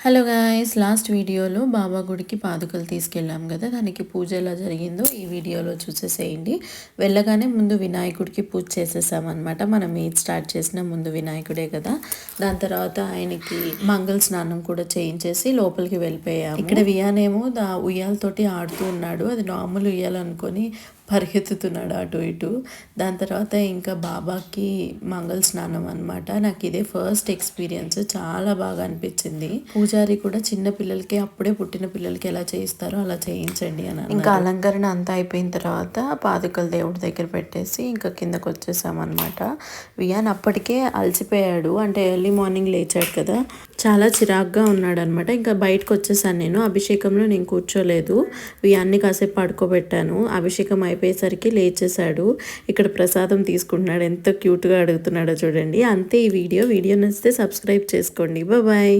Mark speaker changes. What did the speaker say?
Speaker 1: Hello guys, last వీడియోలో బాబా గుడికి పాదుకలు తీసుకెళ్ళాం కదా, దానికి పూజ ఎలా జరిగిందో ఈ వీడియోలో చూసేసేయండి. వెళ్ళగానే ముందు వినాయకుడికి పూజ చేసేసామన్నమాట. మనం ఏది స్టార్ట్ చేసినా ముందు వినాయకుడే కదా. దాని తర్వాత ఆయనకి మంగళ స్నానం కూడా చేయించేసి లోపలికి వెళ్ళిపోయాము. ఇక్కడ వియానేమో ఉయ్యాలతోటి ఆడుతూ ఉన్నాడు. అది నార్మల్ ఉయ్యాలనుకొని పరిగెత్తుతున్నాడు అటు ఇటు. దాని తర్వాత ఇంకా బాబాకి మంగళ స్నానం అనమాట. నాకు ఇదే ఫస్ట్ ఎక్స్పీరియన్స్, చాలా బాగా అనిపించింది. పూజారి కూడా చిన్న పిల్లలకి, అప్పుడే పుట్టిన పిల్లలకి ఎలా చేయిస్తారో అలా చేయించండి అని. ఇంకా అలంకరణ అంతా అయిపోయిన తర్వాత పాదుకలు దేవుడి దగ్గర పెట్టేసి ఇంకా కిందకు వచ్చేసామన్నమాట. వియాన్ అప్పటికే అలసిపోయాడు, అంటే ఎర్లీ మార్నింగ్ లేచాడు కదా, చాలా చిరాగ్గా ఉన్నాడు అనమాట. ఇంకా బయటకు వచ్చేసాను నేను. అభిషేకంలో నేను కూర్చోలేదు, వియాన్ని కాసేపు పడుకోబెట్టాను. అభిషేకం అయిపోయేసరికి లేచేశాడు. ఇక్కడ ప్రసాదం తీసుకుంటున్నాడు, ఎంత క్యూట్గా అడుగుతున్నాడో చూడండి. అంతే ఈ వీడియో నచ్చితే సబ్స్క్రైబ్ చేసుకోండి. బాయ్.